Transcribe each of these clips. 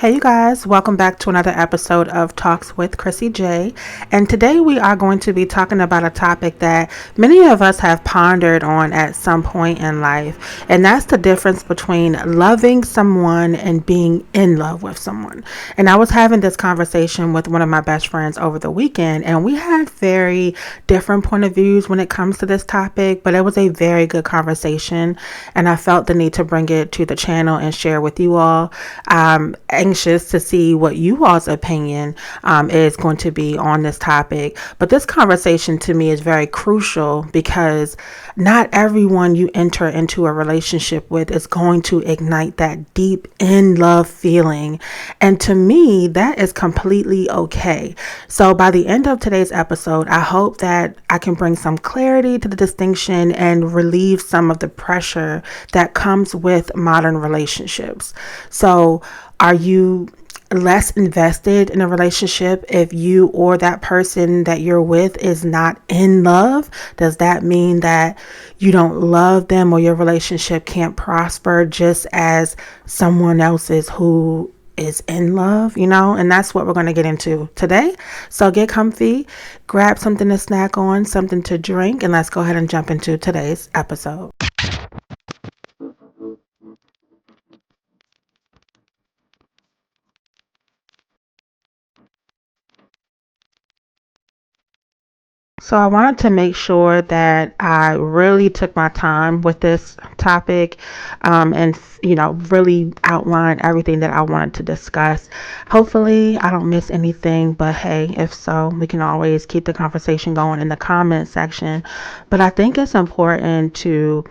Hey, you guys, welcome back to another episode of Talks with Crissy J. And today we are going to be talking about a topic that many of us have pondered on at some point in life, and that's the difference between loving someone and being in love with someone. And I was having this conversation with one of my best friends over the weekend, and we had very different point of views when it comes to this topic, but it was a very good conversation, and I felt the need to bring it to the channel and share with you all. Anxious to see what you all's opinion is going to be on this topic. But this conversation to me is very crucial because not everyone you enter into a relationship with is going to ignite that deep in love feeling. And to me, that is completely okay. So by the end of today's episode, I hope that I can bring some clarity to the distinction and relieve some of the pressure that comes with modern relationships. So are you less invested in a relationship if you or that person that you're with is not in love? Does that mean that you don't love them or your relationship can't prosper just as someone else's who is in love, and that's what we're going to get into today. So get comfy, grab something to snack on, something to drink, and let's go ahead and jump into today's episode. So I wanted to make sure that I really took my time with this topic, and really outline everything that I wanted to discuss. Hopefully I don't miss anything, but hey, if so, we can always keep the conversation going in the comment section. But I think it's important to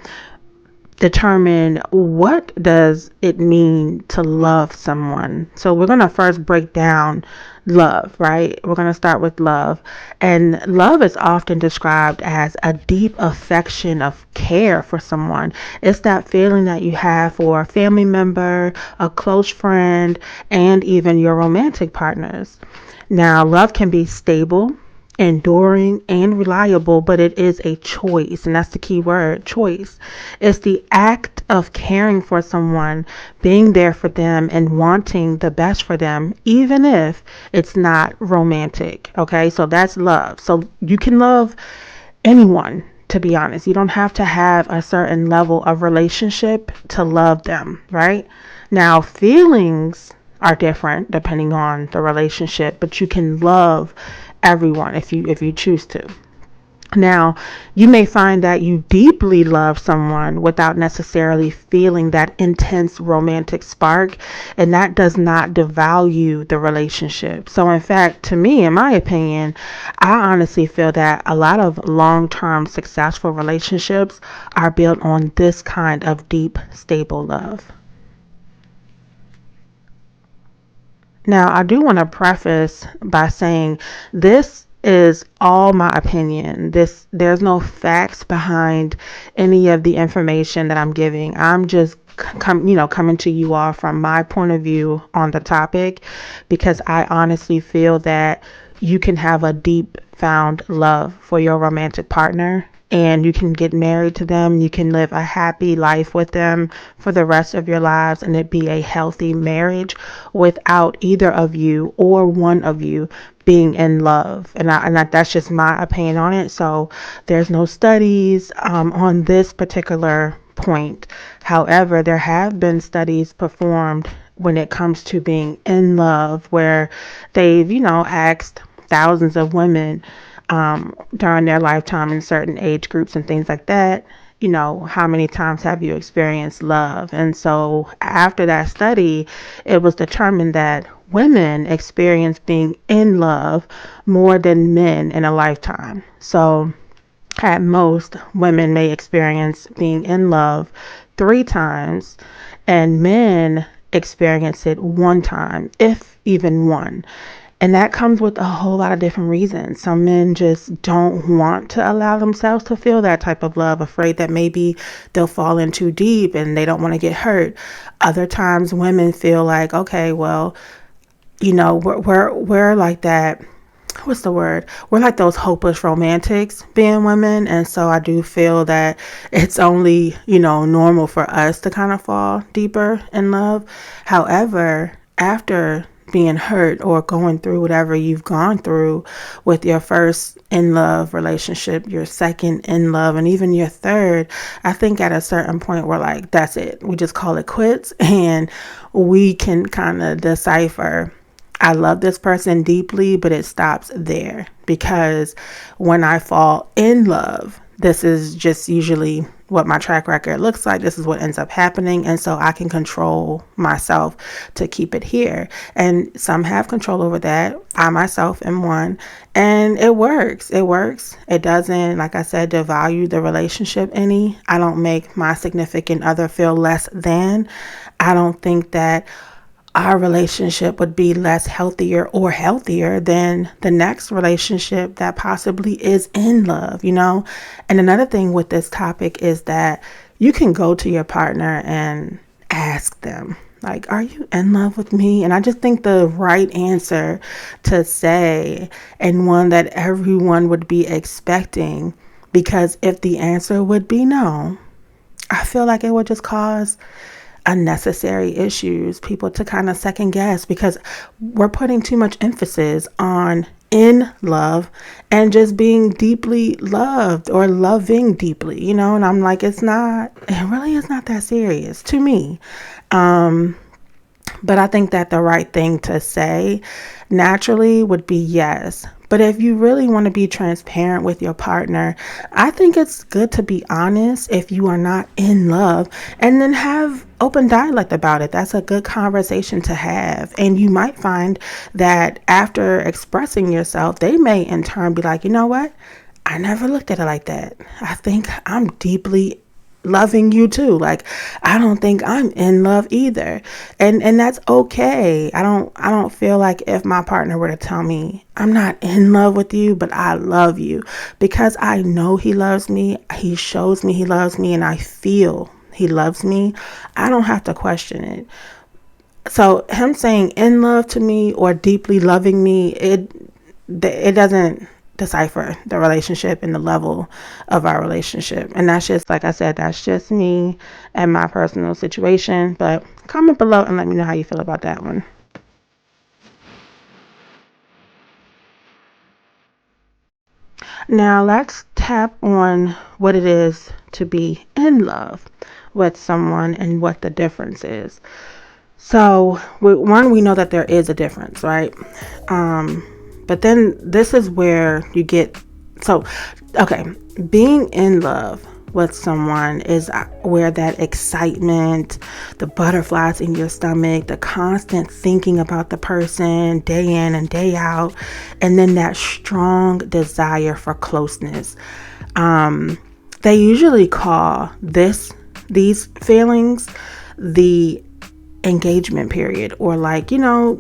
determine what does it mean to love someone. So we're going to first break down love, right? We're going to start with love. And love is often described as a deep affection of care for someone. It's that feeling that you have for a family member, a close friend, and even your romantic partners. Now, love can be stable, enduring, and reliable, but it is a choice, and that's the key word, choice. It's the act of caring for someone, being there for them, and wanting the best for them, even if it's not romantic. Okay, so that's love. So you can love anyone, to be honest. You don't have to have a certain level of relationship to love them, right? Now, feelings are different depending on the relationship, but you can love everyone if you choose to. Now, you may find that you deeply love someone without necessarily feeling that intense romantic spark, and that does not devalue the relationship. So, in fact, to me, in my opinion, I honestly feel that a lot of long term successful relationships are built on this kind of deep, stable love. Now, I do want to preface by saying this is all my opinion. There's no facts behind any of the information that I'm giving. I'm just coming to you all from my point of view on the topic because I honestly feel that you can have a deep found love for your romantic partner and you can get married to them. You can live a happy life with them for the rest of your lives and it be a healthy marriage without either of you or one of you being in love. That's just my opinion on it. So there's no studies on this particular point. However, there have been studies performed when it comes to being in love where they've, asked thousands of women during their lifetime in certain age groups and things like that, how many times have you experienced love? And so after that study, it was determined that women experience being in love more than men in a lifetime. So at most, women may experience being in love 3 times, and men experience it 1 time, if even one. And that comes with a whole lot of different reasons. Some men just don't want to allow themselves to feel that type of love, afraid that maybe they'll fall in too deep and they don't want to get hurt. Other times, women feel like, okay, well, we're like that. What's the word? We're like those hopeless romantics being women. And so I do feel that it's only, normal for us to kind of fall deeper in love. However, after being hurt or going through whatever you've gone through with your first in love relationship, your second in love, and even your third, I think at a certain point we're like, that's it. We just call it quits, and we can kind of decipher, I love this person deeply, but it stops there. Because when I fall in love, this is just usually what my track record looks like. This is what ends up happening. And so I can control myself to keep it here. And some have control over that. I myself am one. And it works. It works. It doesn't, like I said, devalue the relationship any. I don't make my significant other feel less than. I don't think that our relationship would be less healthier or healthier than the next relationship that possibly is in love, you know? And another thing with this topic is that you can go to your partner and ask them, like, are you in love with me? And I just think the right answer to say, and one that everyone would be expecting, because if the answer would be no, I feel like it would just cause unnecessary issues, people to kind of second guess, because we're putting too much emphasis on in love and just being deeply loved or loving deeply, you know? And I'm like, it really is not that serious to me. But I think that the right thing to say naturally would be yes. But if you really want to be transparent with your partner, I think it's good to be honest if you are not in love, and then have open dialect about it. That's a good conversation to have. And you might find that after expressing yourself, they may in turn be like, you know what? I never looked at it like that. I think I'm deeply loving you too. Like, I don't think I'm in love either. And that's okay. I don't feel like if my partner were to tell me I'm not in love with you, but I love you, because I know he loves me, he shows me he loves me, and I feel he loves me, I don't have to question it. So him saying in love to me or deeply loving me, it doesn't decipher the relationship and the level of our relationship. And that's just, like I said, that's just me and my personal situation. But comment below and let me know how you feel about that one. Now let's tap on what it is to be in love with someone and what the difference is. So, one, we know that there is a difference, right? But then this is where you get, so, okay, being in love with someone is where that excitement, the butterflies in your stomach, the constant thinking about the person day in and day out, and then that strong desire for closeness. They usually call these feelings the engagement period, or like, you know,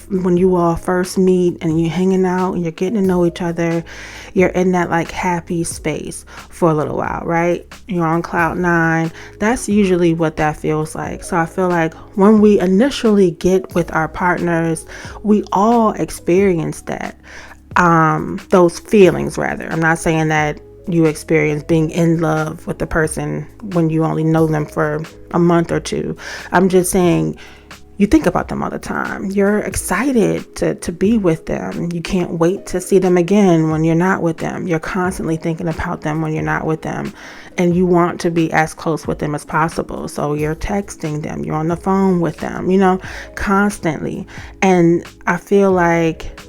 when you all first meet and you're hanging out and you're getting to know each other, you're in that like happy space for a little while, right? You're on cloud nine. That's usually what that feels like. So I feel like when we initially get with our partners, we all experience that, those feelings rather. I'm not saying that you experience being in love with the person when you only know them for a month or two. I'm just saying you think about them all the time. You're excited to be with them. You can't wait to see them again when you're not with them. You're constantly thinking about them when you're not with them. And you want to be as close with them as possible. So you're texting them, you're on the phone with them, you know, constantly. And I feel like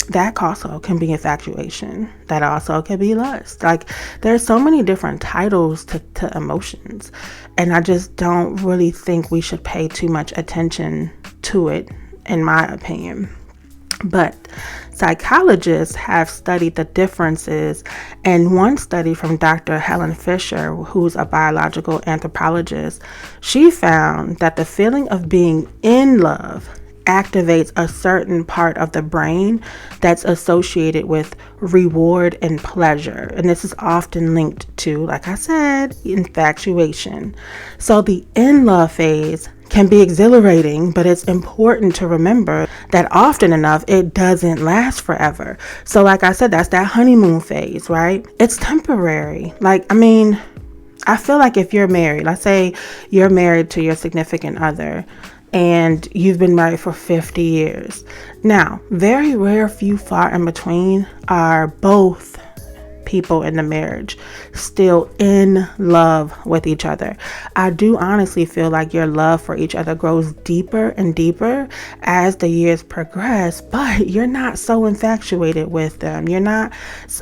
that also can be infatuation. That also can be lust. Like, there's so many different titles to emotions, and I just don't really think we should pay too much attention to it, in my opinion. But psychologists have studied the differences, and one study from Dr. Helen Fisher, who's a biological anthropologist, she found that the feeling of being in love activates a certain part of the brain that's associated with reward and pleasure. And this is often linked to, like I said, infatuation. So the in love phase can be exhilarating, but it's important to remember that often enough, it doesn't last forever. So like I said, that's that honeymoon phase, right? It's temporary. Like, I mean, I feel like if you're married, let's say you're married to your significant other, and you've been married for 50 years. Now, very rare, few far in between are both people in the marriage still in love with each other. I do honestly feel like your love for each other grows deeper and deeper as the years progress, but you're not so infatuated with them. You're not,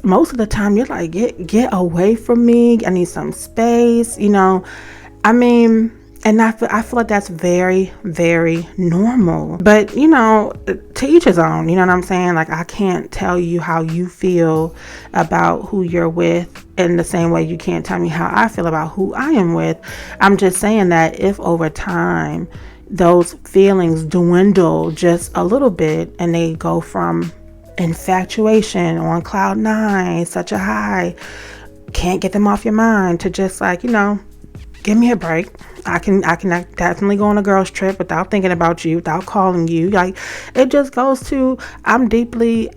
most of the time you're like, get away from me. I need some space, I mean, and I feel like that's very, very normal. But, to each his own, you know what I'm saying? Like, I can't tell you how you feel about who you're with in the same way you can't tell me how I feel about who I am with. I'm just saying that if over time those feelings dwindle just a little bit and they go from infatuation on cloud nine, such a high, can't get them off your mind, to just like, give me a break. I can definitely go on a girls trip without thinking about you, without calling you. Like, it just goes to, I deeply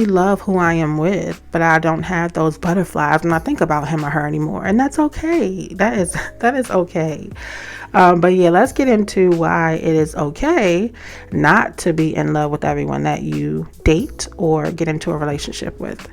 love who I am with, but I don't have those butterflies when I think about him or her anymore. And that's okay. That is okay. But yeah, let's get into why it is okay not to be in love with everyone that you date or get into a relationship with.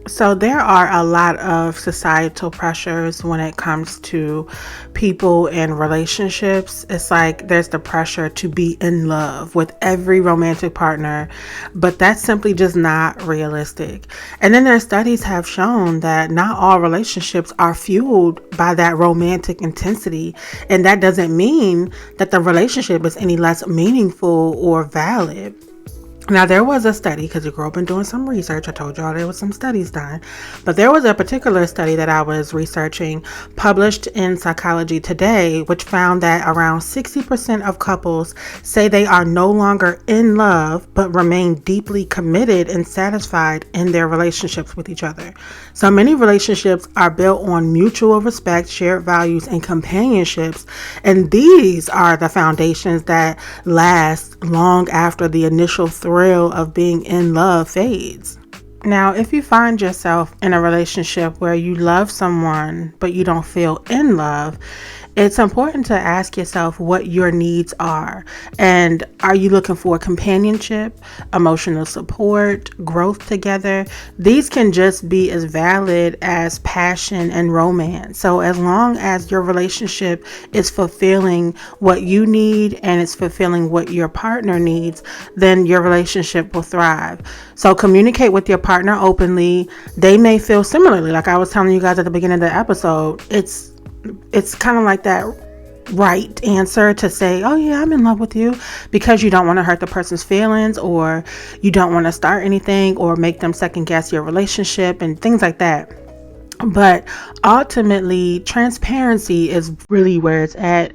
So there are a lot of societal pressures when it comes to people and relationships. It's like there's the pressure to be in love with every romantic partner, but that's simply just not realistic. And then their studies have shown that not all relationships are fueled by that romantic intensity. And that doesn't mean that the relationship is any less meaningful or valid. Now, there was a study, because you grew up and doing some research. I told y'all there was some studies done. But there was a particular study that I was researching published in Psychology Today, which found that around 60% of couples say they are no longer in love, but remain deeply committed and satisfied in their relationships with each other. So many relationships are built on mutual respect, shared values, and companionships. And these are the foundations that last long after the initial thrill of being in love fades. Now, if you find yourself in a relationship where you love someone but you don't feel in love, it's important to ask yourself what your needs are. And are you looking for companionship, emotional support, growth together? These can just be as valid as passion and romance. So as long as your relationship is fulfilling what you need and it's fulfilling what your partner needs, then your relationship will thrive. So communicate with your partner openly. They may feel similarly. Like I was telling you guys at the beginning of the episode, it's kind of like that right answer to say, oh yeah, I'm in love with you, because you don't want to hurt the person's feelings, or you don't want to start anything or make them second guess your relationship and things like that. But ultimately, transparency is really where it's at,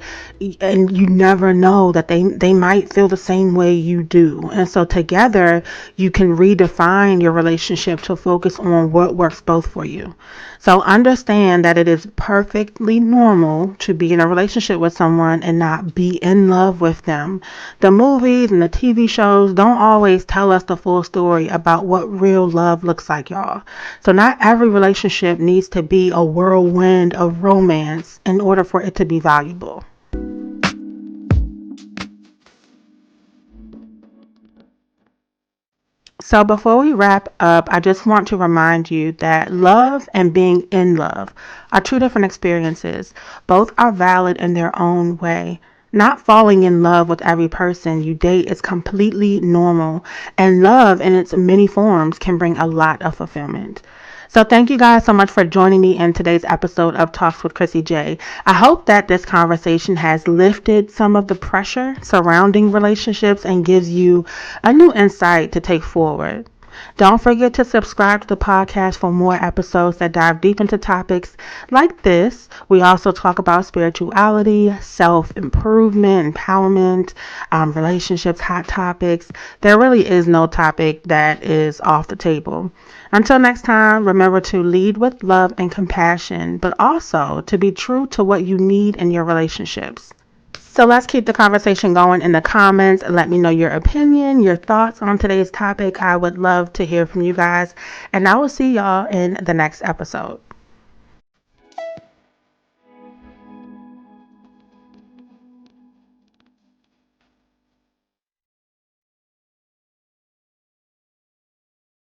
and you never know that they might feel the same way you do. And so together, you can redefine your relationship to focus on what works both for you. So understand that it is perfectly normal to be in a relationship with someone and not be in love with them. The movies and the TV shows don't always tell us the full story about what real love looks like, y'all. So not every relationship needs to be a whirlwind of romance in order for it to be valuable. So before we wrap up, I just want to remind you that love and being in love are two different experiences. Both are valid in their own way. Not falling in love with every person you date is completely normal, and love in its many forms can bring a lot of fulfillment. So thank you guys so much for joining me in today's episode of Talks with Crissy J. I hope that this conversation has lifted some of the pressure surrounding relationships and gives you a new insight to take forward. Don't forget to subscribe to the podcast for more episodes that dive deep into topics like this. We also talk about spirituality, self-improvement, empowerment, relationships, hot topics. There really is no topic that is off the table. Until next time, remember to lead with love and compassion, but also to be true to what you need in your relationships. So let's keep the conversation going in the comments. Let me know your opinion, your thoughts on today's topic. I would love to hear from you guys. And I will see y'all in the next episode.